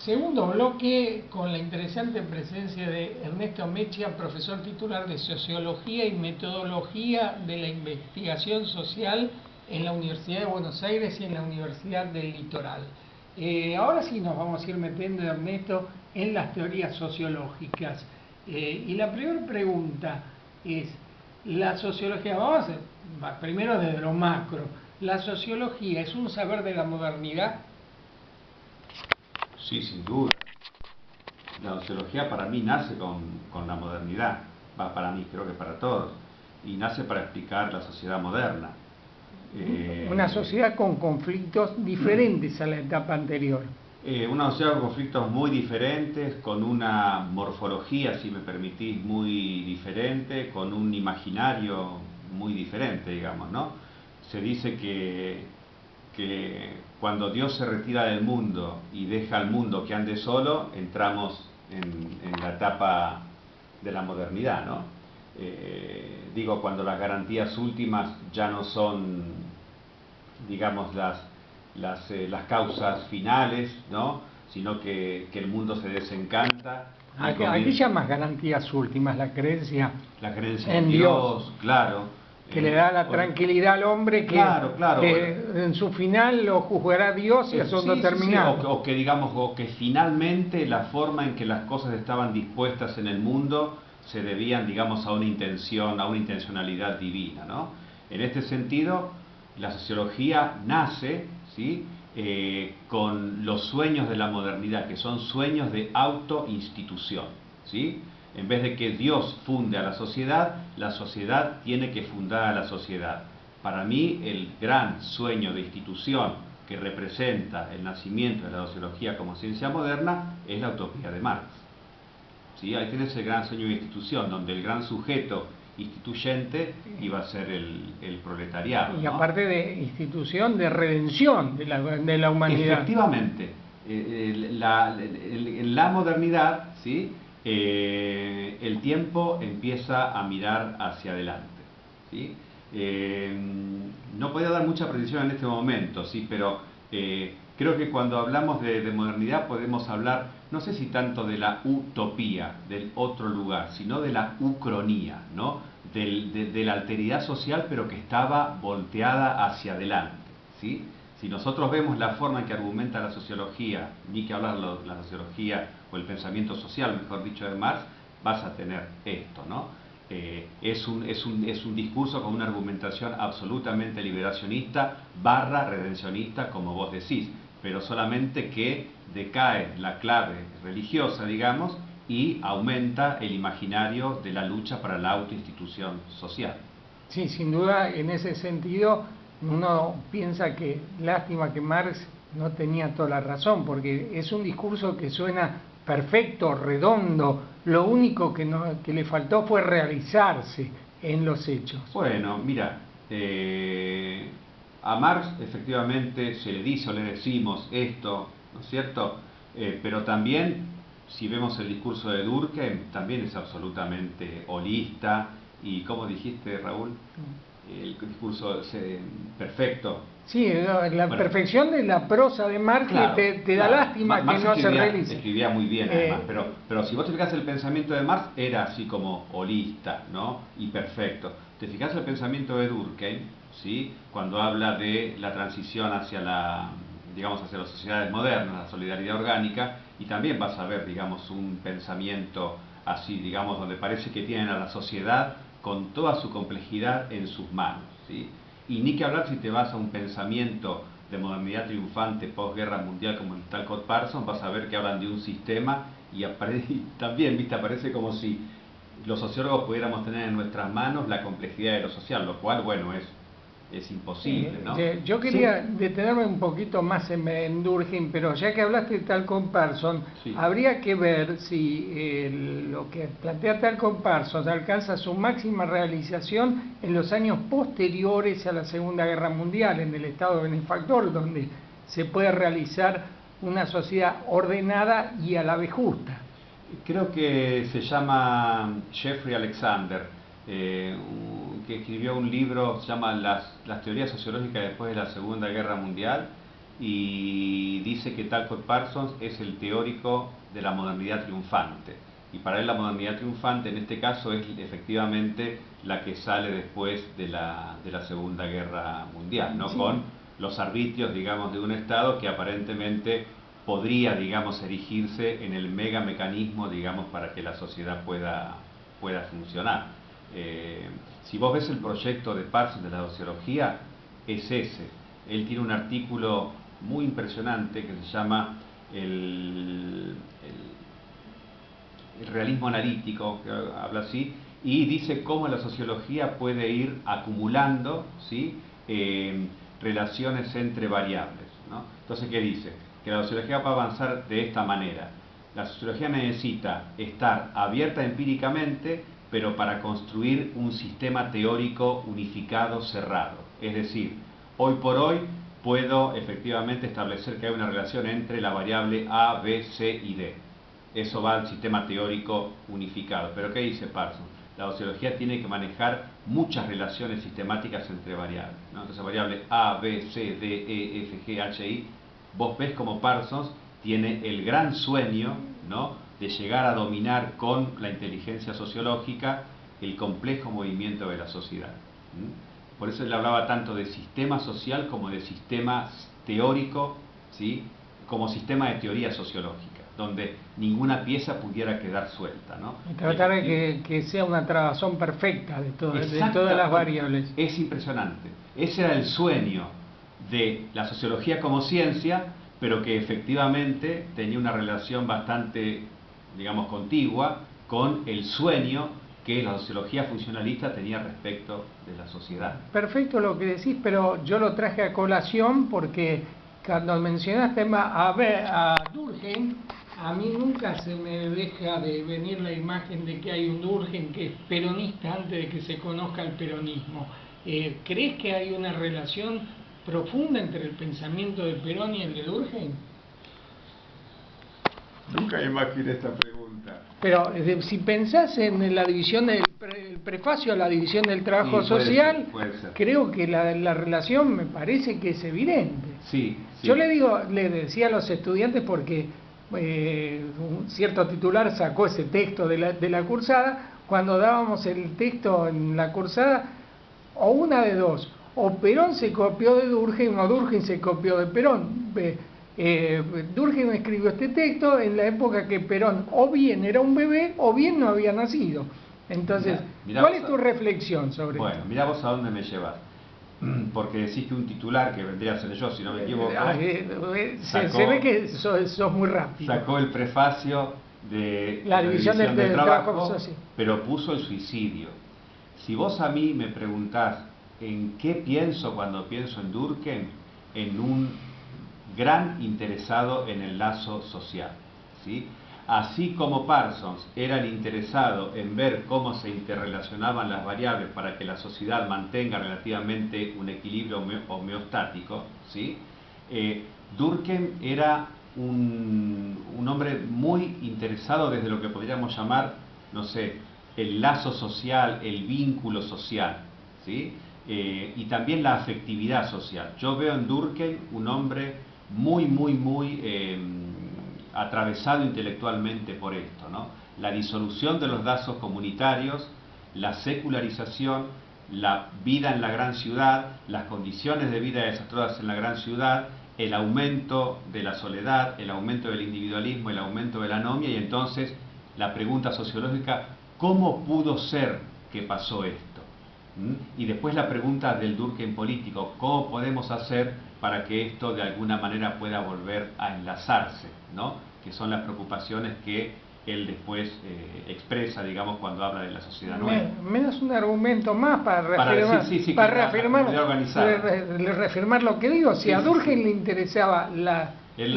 Segundo bloque con la interesante presencia de Ernesto Mechia, profesor titular de Sociología y Metodología de la Investigación Social en la Universidad de Buenos Aires y en la Universidad del Litoral. Ahora sí nos vamos a ir metiendo, Ernesto, en las teorías sociológicas. Y la primera pregunta es, la sociología, primero desde lo macro, ¿la sociología es un saber de la modernidad? Sí, sin duda. La sociología para mí nace con la modernidad, va para mí, creo que para todos, y nace para explicar la sociedad moderna. Una sociedad con conflictos diferentes a la etapa anterior. Una sociedad con conflictos muy diferentes, con una morfología, si me permitís, muy diferente, con un imaginario muy diferente, digamos, ¿no? Se dice que cuando Dios se retira del mundo y deja al mundo que ande solo, entramos en la etapa de la modernidad, ¿no? Digo, cuando las garantías últimas ya no son, digamos, las causas finales, ¿no? Sino que el mundo se desencanta. Aquí llamas garantías últimas, la creencia en Dios, claro. Que le da la tranquilidad al hombre que, claro, en su final lo juzgará Dios y asunto terminado. Sí. O que digamos, o que finalmente la forma en que las cosas estaban dispuestas en el mundo se debían, digamos, a una intencionalidad divina, ¿no? En este sentido, la sociología nace, ¿sí? Con los sueños de la modernidad, que son sueños de autoinstitución, ¿sí? En vez de que Dios funde a la sociedad tiene que fundar a la sociedad. Para mí, el gran sueño de institución que representa el nacimiento de la sociología como ciencia moderna es la utopía de Marx. ¿Sí? Ahí tienes el gran sueño de institución, donde el gran sujeto instituyente iba a ser el proletariado, Y ¿no? aparte de institución de redención de la humanidad. Efectivamente, en la modernidad, ¿sí? El tiempo empieza a mirar hacia adelante, ¿sí? No podía dar mucha precisión en este momento, ¿sí? Pero creo que cuando hablamos de modernidad podemos hablar, no sé si tanto de la utopía, del otro lugar, sino de la ucronía, ¿no? De la alteridad social, pero que estaba volteada hacia adelante, ¿sí? Si nosotros vemos la forma en que argumenta la sociología, ni que hablar la sociología o el pensamiento social, mejor dicho, de Marx, vas a tener esto, ¿no? Es un discurso con una argumentación absolutamente liberacionista / redencionista, como vos decís, pero solamente que decae la clave religiosa, digamos, y aumenta el imaginario de la lucha para la autoinstitución social. Sí, sin duda, en ese sentido, uno piensa que lástima que Marx no tenía toda la razón, porque es un discurso que suena perfecto, redondo, lo único que le faltó fue realizarse en los hechos. Bueno, mira, a Marx efectivamente se le dice o le decimos esto, ¿no es cierto? Pero también, si vemos el discurso de Durkheim, también es absolutamente holista y, ¿cómo dijiste, Raúl? El discurso perfecto. Sí, la perfección de la prosa de Marx, claro, te da lástima Marx que no se realice. Escribía muy bien, además, pero si vos te fijas, el pensamiento de Marx era así como holista, ¿no? Y perfecto. Te fijas el pensamiento de Durkheim, ¿sí? Cuando habla de la transición hacia hacia las sociedades modernas, la solidaridad orgánica, y también vas a ver, digamos, un pensamiento así, digamos, donde parece que tienen a la sociedad con toda su complejidad en sus manos, ¿sí? Y ni que hablar si te vas a un pensamiento de modernidad triunfante posguerra mundial como el Talcott Parsons, vas a ver que hablan de un sistema y también, ¿viste? Aparece como si los sociólogos pudiéramos tener en nuestras manos la complejidad de lo social, lo cual, bueno, es imposible, ¿no? Yo quería detenerme un poquito más en Durkheim, pero ya que hablaste de Talcott Parsons, habría que ver si lo que plantea Talcott Parsons alcanza su máxima realización en los años posteriores a la Segunda Guerra Mundial, en el Estado benefactor, donde se puede realizar una sociedad ordenada y a la vez justa. Creo que se llama Jeffrey Alexander, que escribió un libro, se llama las teorías sociológicas después de la Segunda Guerra Mundial, y dice que Talcott Parsons es el teórico de la modernidad triunfante. Y para él la modernidad triunfante en este caso es efectivamente la que sale después de la Segunda Guerra Mundial, ¿no? Sí. Con los arbitrios, digamos, de un Estado que aparentemente podría, digamos, erigirse en el mega mecanismo, digamos, para que la sociedad pueda funcionar. Si vos ves el proyecto de Parsons de la sociología, es ese. Él tiene un artículo muy impresionante que se llama el realismo analítico, que habla así, y dice cómo la sociología puede ir acumulando, ¿sí? Relaciones entre variables, ¿no? Entonces, ¿qué dice? Que la sociología va a avanzar de esta manera. La sociología necesita estar abierta empíricamente, pero para construir un sistema teórico unificado, cerrado. Es decir, hoy por hoy puedo efectivamente establecer que hay una relación entre la variable A, B, C y D. Eso va al sistema teórico unificado. Pero ¿qué dice Parsons? La sociología tiene que manejar muchas relaciones sistemáticas entre variables, ¿no? Entonces, variable A, B, C, D, E, F, G, H, I. Vos ves como Parsons tiene el gran sueño, ¿no?, de llegar a dominar con la inteligencia sociológica el complejo movimiento de la sociedad. Por eso él hablaba tanto de sistema social como de sistema teórico, ¿sí?, como sistema de teoría sociológica, donde ninguna pieza pudiera quedar suelta, ¿no? Y tratar de que sea una trabazón perfecta de todas las variables. Es impresionante. Ese era el sueño de la sociología como ciencia, pero que efectivamente tenía una relación bastante, digamos, contigua con el sueño que la sociología funcionalista tenía respecto de la sociedad. Perfecto lo que decís, pero yo lo traje a colación porque cuando mencionaste a Durkheim, a mí nunca se me deja de venir la imagen de que hay un Durkheim que es peronista antes de que se conozca el peronismo. ¿Crees que hay una relación profunda entre el pensamiento de Perón y el de Durkheim? Nunca imaginé esta pregunta. Pero si pensás en la división del prefacio a la división del trabajo social, puede ser. Creo que la relación me parece que es evidente. Sí. Yo le decía a los estudiantes porque un cierto titular sacó ese texto de la cursada. Cuando dábamos el texto en la cursada, o una de dos, o Perón se copió de Durkheim o Durkheim se copió de Perón. Durkheim escribió este texto en la época que Perón o bien era un bebé o bien no había nacido. Entonces, mirá ¿cuál es tu reflexión sobre esto? Bueno, mirá vos a dónde me llevas. Porque decís que un titular, que vendría a ser yo, si no me equivoco, se ve que sos muy rápido. Sacó el prefacio de la división del trabajo social, pero puso el suicidio. Si vos a mí me preguntás en qué pienso cuando pienso en Durkheim, en un gran interesado en el lazo social, ¿sí? Así como Parsons era el interesado en ver cómo se interrelacionaban las variables para que la sociedad mantenga relativamente un equilibrio homeostático, ¿sí? Durkheim era un hombre muy interesado desde lo que podríamos llamar, no sé, el lazo social, el vínculo social, ¿sí? Y también la afectividad social. Yo veo en Durkheim un hombre muy atravesado intelectualmente por esto, ¿no? La disolución de los lazos comunitarios, la secularización, la vida en la gran ciudad, las condiciones de vida desastrosas en la gran ciudad, el aumento de la soledad, el aumento del individualismo, el aumento de la anomia, y entonces la pregunta sociológica, ¿cómo pudo ser que pasó esto? Y después la pregunta del Durkheim político, ¿cómo podemos hacer para que esto de alguna manera pueda volver a enlazarse, ¿no? Que son las preocupaciones que él después expresa, digamos, cuando habla de la sociedad nueva. Me das un argumento más para reafirmar lo que digo. Si a Durkheim le interesaba el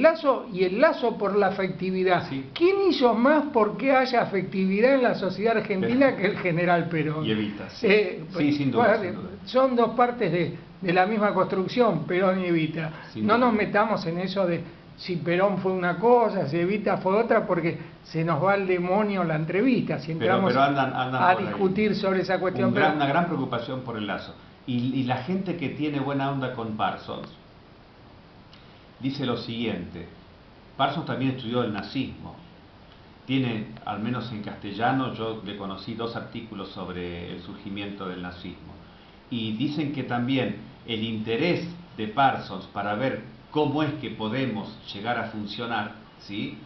lazo y el lazo por la afectividad, ¿quién hizo más porque haya afectividad en la sociedad argentina que el general Perón? Y Evita, sin duda. Son dos partes de la misma construcción, Perón y Evita. No nos metamos en eso de si Perón fue una cosa, si Evita fue otra, porque se nos va al demonio la entrevista si entramos andan a discutir sobre esa cuestión. Una gran preocupación por el lazo. Y la gente que tiene buena onda con Parsons, dice lo siguiente: Parsons también estudió el nazismo. Tiene, al menos en castellano, yo le conocí 2 artículos sobre el surgimiento del nazismo. Y dicen que también el interés de Parsons para ver cómo es que podemos llegar a funcionar, ¿sí?,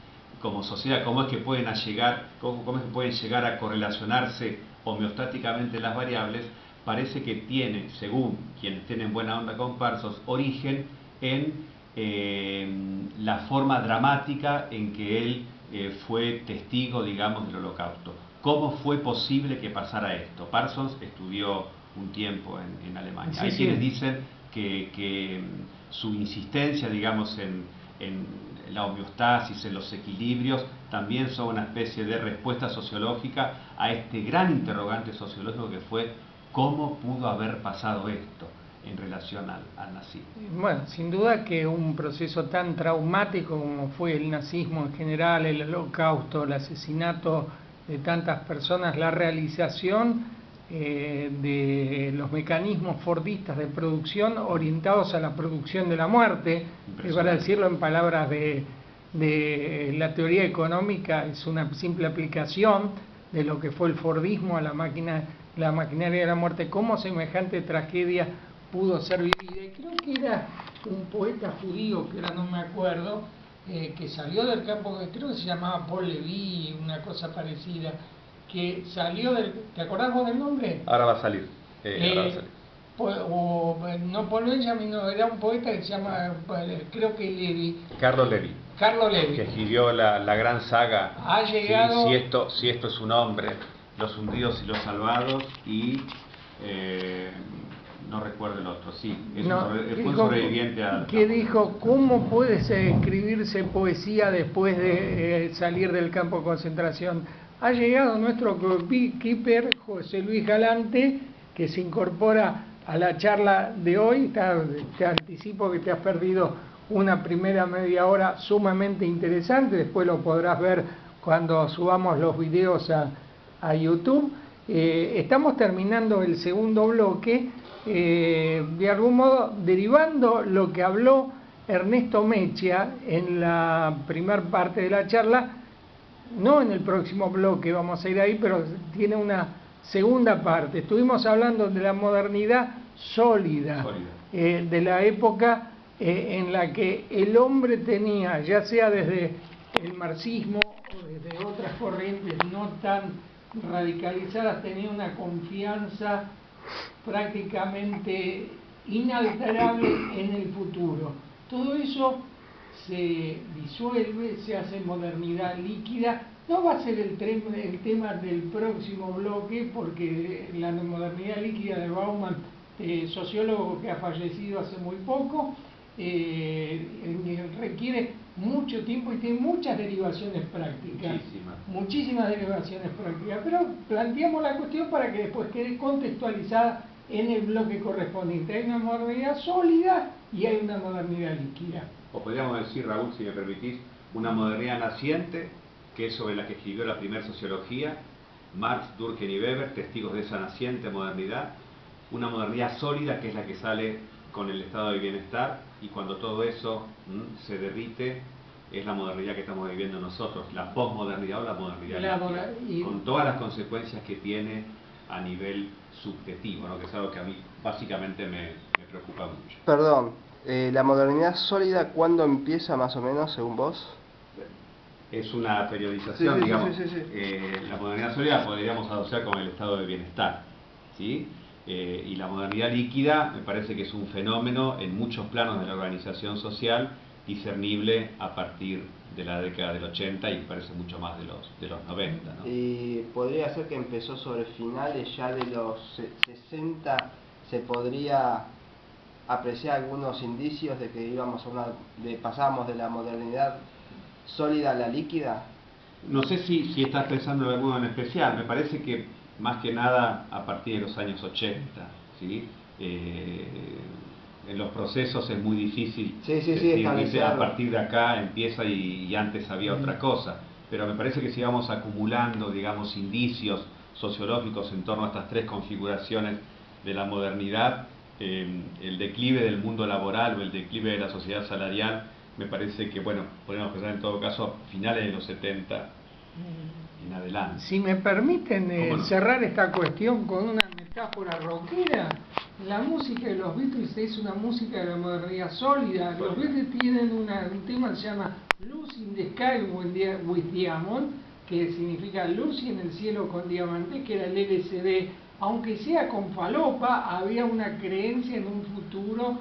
como sociedad, cómo es que pueden llegar a correlacionarse homeostáticamente las variables, parece que tiene, según quienes tienen buena onda con Parsons, origen en la forma dramática en que él fue testigo, digamos, del Holocausto. ¿Cómo fue posible que pasara esto? Parsons estudió un tiempo en Alemania. Hay quienes dicen que su insistencia, digamos, en la homeostasis, en los equilibrios, también son una especie de respuesta sociológica a este gran interrogante sociológico que fue ¿cómo pudo haber pasado esto en relación al nazismo? Bueno, sin duda que un proceso tan traumático como fue el nazismo en general, el Holocausto, el asesinato de tantas personas, la realización de los mecanismos fordistas de producción orientados a la producción de la muerte, para decirlo en palabras de la teoría económica, es una simple aplicación de lo que fue el fordismo a la maquinaria de la muerte. Cómo semejante tragedia pudo ser vivida. Y creo que era un poeta judío, que ahora no me acuerdo, que salió del campo, creo que se llamaba Paul Levi, una cosa parecida, que salió del... ¿Te acordás vos del nombre? Ahora va a salir. No Paul Benjamin, no, era un poeta que se llama, creo que Levi. Carlo Levi. Carlo Levi. Que escribió la gran saga. Ha llegado... ¿Sí? Si esto es un hombre, Los hundidos y los salvados, y... no recuerdo el otro, sí, fue un sobreviviente al... Que dijo, ¿cómo puede escribirse poesía después de salir del campo de concentración? Ha llegado nuestro keeper, José Luis Galante, que se incorpora a la charla de hoy. Te anticipo que te has perdido una primera media hora sumamente interesante, después lo podrás ver cuando subamos los videos a YouTube. Estamos terminando el segundo bloque, de algún modo derivando lo que habló Ernesto Mechia en la primera parte de la charla. No en el próximo bloque vamos a ir ahí, pero tiene una segunda parte. Estuvimos hablando de la modernidad sólida. De la época en la que el hombre tenía, ya sea desde el marxismo o desde otras corrientes no tan radicalizadas, tenía una confianza prácticamente inalterable en el futuro. Todo eso se disuelve, se hace modernidad líquida. No va a ser el tema del próximo bloque, porque la modernidad líquida de Bauman, sociólogo que ha fallecido hace muy poco, requiere mucho tiempo y tiene muchas derivaciones prácticas. Muchísimas derivaciones prácticas. Pero planteamos la cuestión para que después quede contextualizada en el bloque correspondiente. Hay una modernidad sólida y hay una modernidad líquida. O podríamos decir, Raúl, si me permitís, una modernidad naciente, que es sobre la que escribió la primera sociología, Marx, Durkheim y Weber, testigos de esa naciente modernidad. Una modernidad sólida, que es la que sale con el estado de bienestar, y cuando todo eso se derrite, es la modernidad que estamos viviendo nosotros, la posmodernidad o la modernidad líquida, con todas las consecuencias que tiene a nivel subjetivo, ¿no? Que es algo que a mí básicamente me preocupa mucho. Perdón, ¿la modernidad sólida cuándo empieza más o menos, según vos? Es una periodización, digamos. Sí. La modernidad sólida podríamos asociar con el estado de bienestar, ¿sí? Y la modernidad líquida me parece que es un fenómeno en muchos planos de la organización social, discernible a partir de la década del 80 y parece mucho más de los 90, ¿no? Y podría ser que empezó sobre finales ya de los 60, se podría apreciar algunos indicios de que pasamos de la modernidad sólida a la líquida. No sé si estás pensando en alguno en especial. Me parece que más que nada a partir de los años 80, ¿sí? En los procesos es muy difícil decir, a partir de acá empieza y antes había otra cosa, pero me parece que si vamos acumulando, digamos, indicios sociológicos en torno a estas tres configuraciones de la modernidad, el declive del mundo laboral o el declive de la sociedad salarial me parece que, bueno, podemos pensar en todo caso finales de los 70 en adelante. Si me permiten ¿Cómo no? cerrar esta cuestión con una metáfora rockera, la música de los Beatles es una música de la modernidad sólida. Los Beatles tienen un tema que se llama Lucy in the Sky with Diamond, que significa Lucy en el cielo con diamantes, que era el LSD. Aunque sea con falopa, había una creencia en un futuro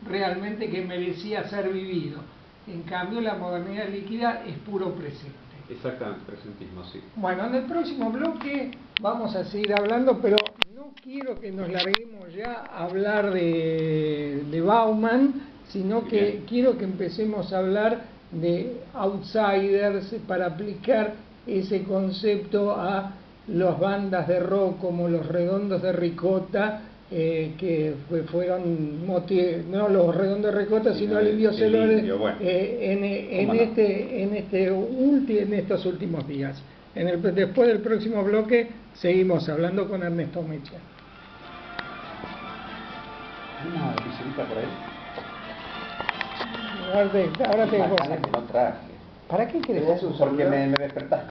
realmente que merecía ser vivido. En cambio, la modernidad líquida es puro presente. Exactamente, presentismo, sí. Bueno, en el próximo bloque vamos a seguir hablando, pero no quiero que nos larguemos ya a hablar de Bauman, sino que quiero que empecemos a hablar de outsiders para aplicar ese concepto a las bandas de rock como los Redondos de Ricota, que fueron no los Redondos de Ricota, sino el Indio Celores, bueno. en estos últimos días. Después del próximo bloque seguimos hablando con Ernesto Mecha. Una pizzerita por ahí. Ahora te Una gana que no traje. ¿Para qué querés? Porque me despertaste.